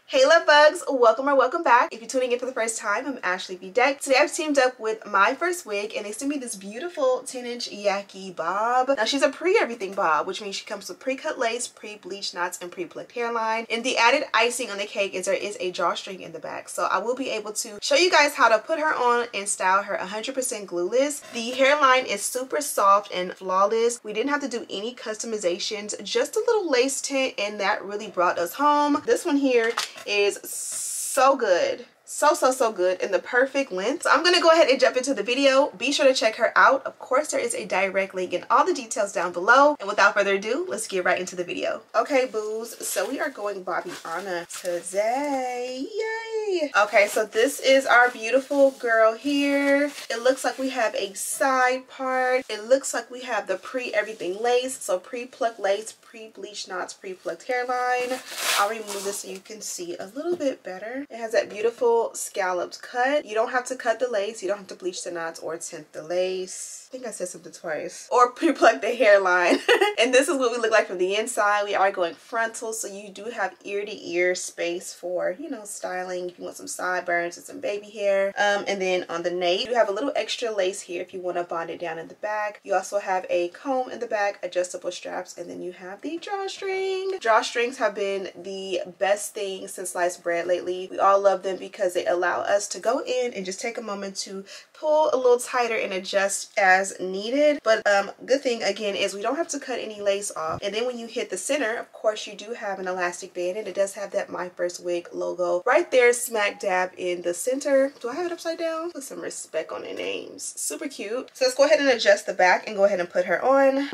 Hey love bugs, welcome or welcome back. If you're tuning in for the first time, I'm Ashley Bedeck. Today I've teamed up with Myfirstwig and they sent me this beautiful 10-inch Yaki bob. Now she's a pre-everything bob, which means she comes with pre-cut lace, pre-bleached knots, and pre-plucked hairline. And the added icing on the cake is there is a drawstring in the back. So I will be able to show you guys how to put her on and style her 100% glueless. The hairline is super soft and flawless. We didn't have to do any customizations, just a little lace tint, and that really brought us home. This one here is so good. So good in the perfect length. So I'm gonna go ahead and jump into the video. Be sure to check her out. Of course, there is a direct link and all the details down below. And without further ado, let's get right into the video. Okay, boos, so we are going Bobbiana today. Yay! Okay, so this is our beautiful girl here. It looks like we have a side part. It looks like we have the pre-everything lace. So pre-plucked lace, pre-bleached knots, pre-plucked hairline. I'll remove this so you can see a little bit better. It has that beautiful scalloped cut. You don't have to cut the lace, you don't have to bleach the knots or tint the lace. I think I said something twice. Or pre-pluck the hairline. And this is what we look like from the inside. We are going frontal, so you do have ear to ear space for, you know, styling. If you want some sideburns and some baby hair. And then on the nape, you have a little extra lace here if you want to bond it down in the back. You also have a comb in the back, adjustable straps, and then you have the drawstring. Drawstrings have been the best thing since sliced bread lately. We all love them because they allow us to go in and just take a moment to pull a little tighter and adjust as needed. But good thing again is we don't have to cut any lace off. And then when you hit the center, of course, you do have an elastic band, and it does have that Myfirstwig logo right there smack dab in the center. Do I have it upside down? Put some respect on their names. Super cute. So let's go ahead and adjust the back and go ahead and put her on.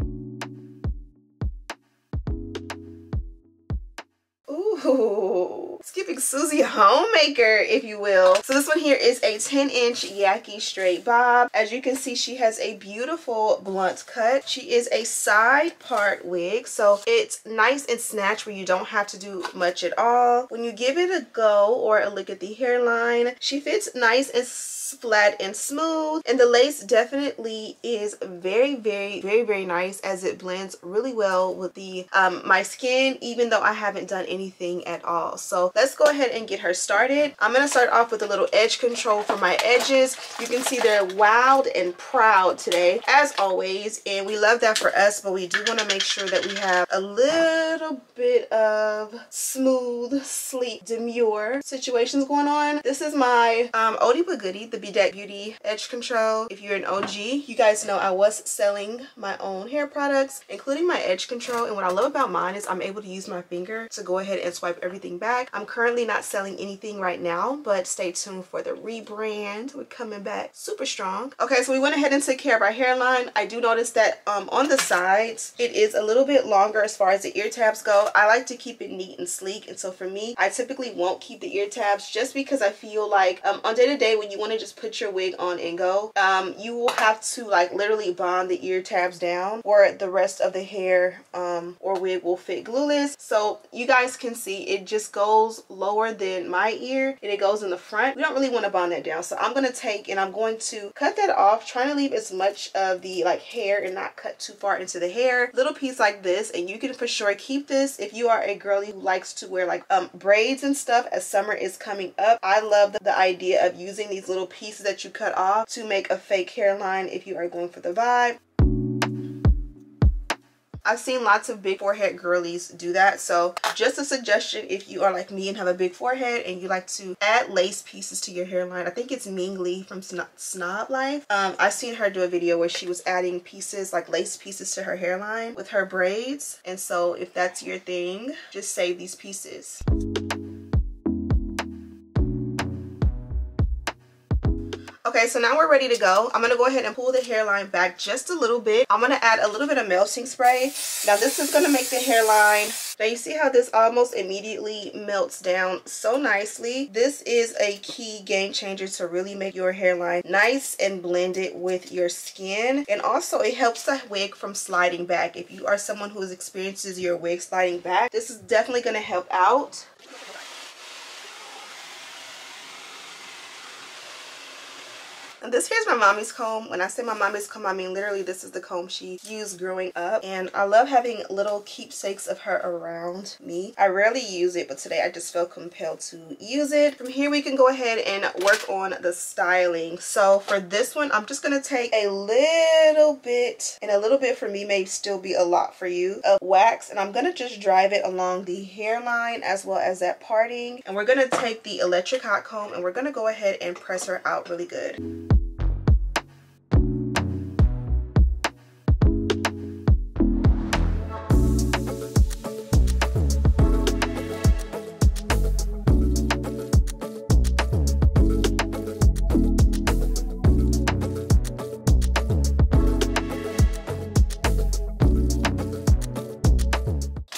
Ooh, it's giving Susie a homemaker, if you will. So this one here is a 10-inch Yaki straight bob. As you can see, she has a beautiful blunt cut. She is a side part wig, so it's nice and snatched where you don't have to do much at all. When you give it a go or a look at the hairline, she fits nice and flat and smooth, and the lace definitely is very nice as it blends really well with the my skin, even though I haven't done anything at all. So let's go ahead and get her started. I'm gonna start off with a little edge control for my edges. You can see they're wild and proud today, as always, and we love that for us, but we do want to make sure that we have a little bit of smooth, sleek, demure situations going on. This is my oldie but goodie, the Bedeck Beauty Edge Control. If you're an OG, you guys know I was selling my own hair products, including my edge control, and what I love about mine is I'm able to use my finger to go ahead and swipe everything back. I'm currently not selling anything right now, but stay tuned for the rebrand. We're coming back super strong. Okay, so we went ahead and took care of our hairline. I do notice that on the sides, it is a little bit longer as far as the ear tabs go. I like to keep it neat and sleek, and so for me, I typically won't keep the ear tabs just because I feel like on day-to-day when you want to just put your wig on and go, you will have to like literally bond the ear tabs down, or the rest of the hair or wig will fit glueless. So you guys can see it just goes lower than my ear and it goes in the front. We don't really want to bond that down, so I'm going to take and I'm going to cut that off, trying to leave as much of the like hair and not cut too far into the hair. Little piece like this, and you can for sure keep this if you are a girly who likes to wear like braids and stuff as summer is coming up. I love the idea of using these little pieces that you cut off to make a fake hairline if you are going for the vibe. I've seen lots of big forehead girlies do that, so just a suggestion if you are like me and have a big forehead and you like to add lace pieces to your hairline. I think it's Ming Lee from Snob Life. I've seen her do a video where she was adding pieces, like lace pieces, to her hairline with her braids, and so if that's your thing, just save these pieces. Okay, so now we're ready to go. I'm going to go ahead and pull the hairline back just a little bit. I'm going to add a little bit of melting spray. Now this is going to make the hairline. Now you see how this almost immediately melts down so nicely. This is a key game changer to really make your hairline nice and blended with your skin. And also it helps the wig from sliding back. If you are someone who experiences your wig sliding back, this is definitely going to help out. And this here's my mommy's comb. When I say my mommy's comb, I mean literally this is the comb she used growing up. And I love having little keepsakes of her around me. I rarely use it, but today I just felt compelled to use it. From here we can go ahead and work on the styling. So for this one, I'm just going to take a little bit, and a little bit for me may still be a lot for you, of wax, and I'm going to just drive it along the hairline as well as that parting. And we're going to take the electric hot comb and we're going to go ahead and press her out really good.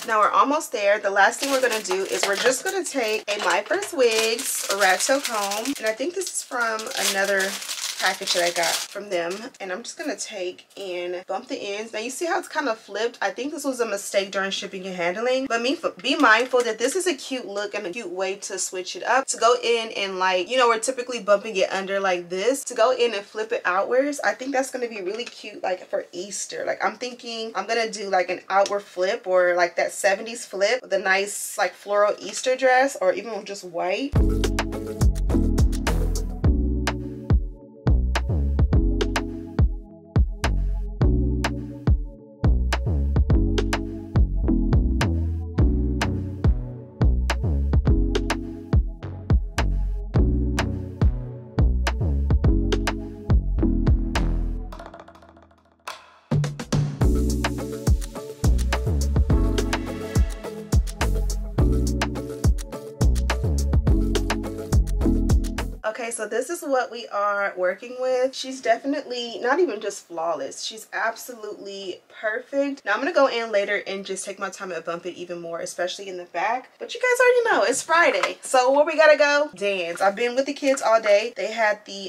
Now we're almost there. The last thing we're going to do is we're just going to take a Myfirstwig rat tail comb, and I think this is from another package that I got from them, and I'm just gonna take and bump the ends. Now you see how it's kind of flipped. I think this was a mistake during shipping and handling, but be mindful that this is a cute look and a cute way to switch it up, to go in and, like, you know, we're typically bumping it under like this, to go in and flip it outwards. I think that's gonna be really cute, like for Easter. Like I'm thinking I'm gonna do like an outward flip, or like that 70s flip with a nice like floral Easter dress, or even with just white. Okay, so this is what we are working with. She's definitely not even just flawless. She's absolutely perfect. Now I'm going to go in later and just take my time and bump it even more, especially in the back. But you guys already know it's Friday. So where we gotta go? Dance. I've been with the kids all day. They had the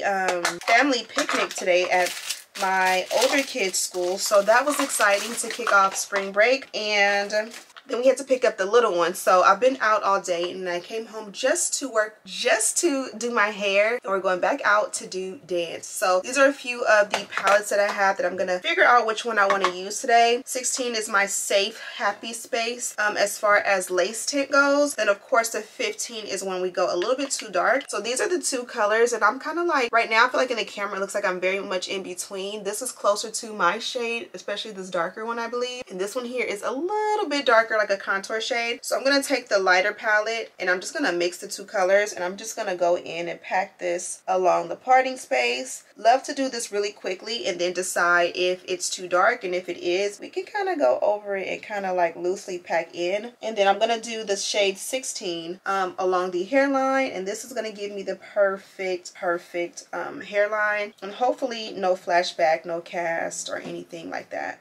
family picnic today at my older kids' school. So that was exciting to kick off spring break. And then we had to pick up the little one. So I've been out all day and I came home just to work, just to do my hair. And we're going back out to do dance. So these are a few of the palettes that I have that I'm going to figure out which one I want to use today. 16 is my safe, happy space as far as lace tint goes. Then of course the 15 is when we go a little bit too dark. So these are the two colors, and I'm kind of like, right now I feel like in the camera it looks like I'm very much in between. This is closer to my shade, especially this darker one I believe. And this one here is a little bit darker, like a contour shade. So I'm going to take the lighter palette and I'm just going to mix the two colors, and I'm just going to go in and pack this along the parting space. Love to do this really quickly and then decide if it's too dark, and if it is, we can kind of go over it and kind of like loosely pack in. And then I'm going to do the shade 16 along the hairline, and this is going to give me the perfect hairline, and hopefully no flashback, no cast or anything like that.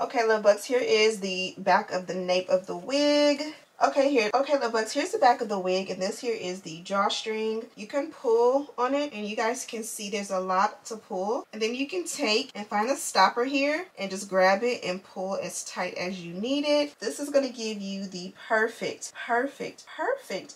Okay, love bugs, here is the back of the nape of the wig. Okay, love bugs, here's the back of the wig, and this here is the drawstring. You can pull on it, and you guys can see there's a lot to pull. And then you can take and find a stopper here and just grab it and pull as tight as you need it. This is going to give you the perfect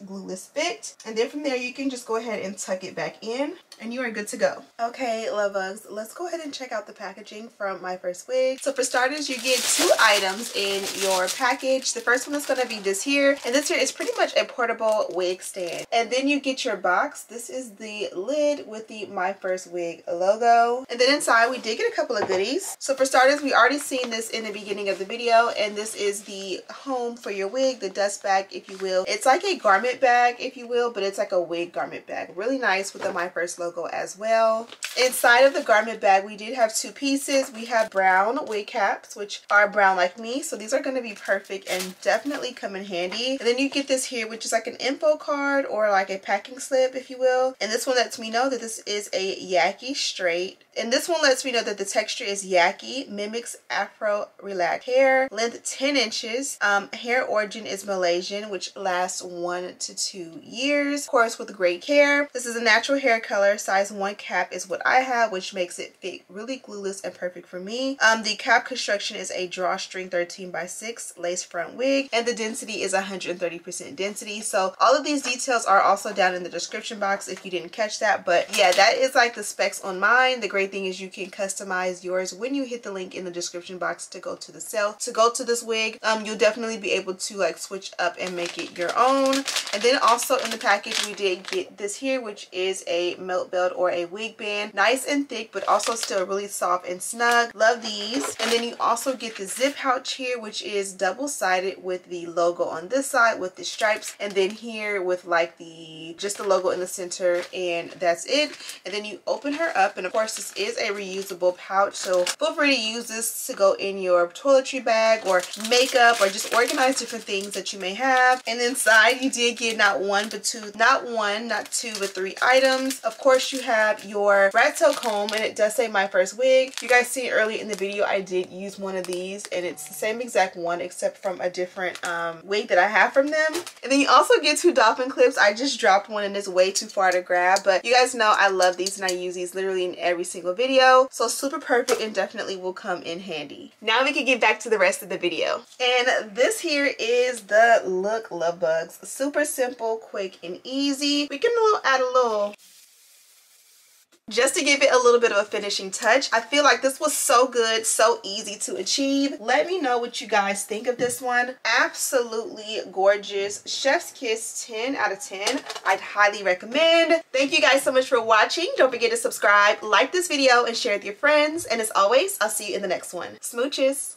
glueless fit. And then from there, you can just go ahead and tuck it back in, and you are good to go. Okay, love bugs, let's go ahead and check out the packaging from Myfirstwig. So for starters, you get 2 items in your package. The first one is going to be this here, and this here is pretty much a portable wig stand. And then you get your box. This is the lid with the Myfirstwig logo. And then inside we did get a couple of goodies. So for starters, we already seen this in the beginning of the video, and this is the home for your wig, the dust bag if you will. It's like a garment bag if you will, but it's like a wig garment bag. Really nice with the Myfirst logo as well. Inside of the garment bag, we did have 2 pieces. We have brown wig caps, which are brown like me, so these are going to be perfect and definitely come in handy handy. And then you get this here, which is like an info card or like a packing slip, if you will. And this one lets me know that this is a Yaki straight. And this one lets me know that the texture is Yaki, mimics Afro relaxed hair, length 10 inches, hair origin is Malaysian, which lasts 1 to 2 years, of course with great care. This is a natural hair color, size 1 cap is what I have, which makes it fit really glueless and perfect for me. The cap construction is a drawstring 13x6 lace front wig, and the density is 130% density. So all of these details are also down in the description box if you didn't catch that. But yeah, that is like the specs on mine. The great thing is you can customize yours when you hit the link in the description box to go to the sale, to go to this wig. You'll definitely be able to like switch up and make it your own. And then also in the package we did get this here, which is a melt belt or a wig band, nice and thick but also still really soft and snug. Love these. And then you also get the zip pouch here, which is double-sided with the logo on this side with the stripes, and then here with like just the logo in the center, and that's it. And then you open her up, and of course this is a reusable pouch, so feel free to use this to go in your toiletry bag or makeup or just organize different things that you may have. And inside you did get not one but two, not two but 3 items. Of course you have your rat tail comb, and it does say Myfirstwig. You guys see earlier in the video I did use one of these, and it's the same exact one except from a different wig that I have from them. And then you also get 2 dolphin clips. I just dropped one and it's way too far to grab, but you guys know I love these and I use these literally in every single video, so super perfect and definitely will come in handy. Now we can get back to the rest of the video. And this here is the look, love bugs. Super simple, quick and easy. We can add a little just to give it a little bit of a finishing touch. I feel like this was so good, so easy to achieve. Let me know what you guys think of this one. Absolutely gorgeous. Chef's kiss, 10 out of 10. I'd highly recommend. Thank you guys so much for watching. Don't forget to subscribe, like this video, and share with your friends. And as always, I'll see you in the next one. Smooches.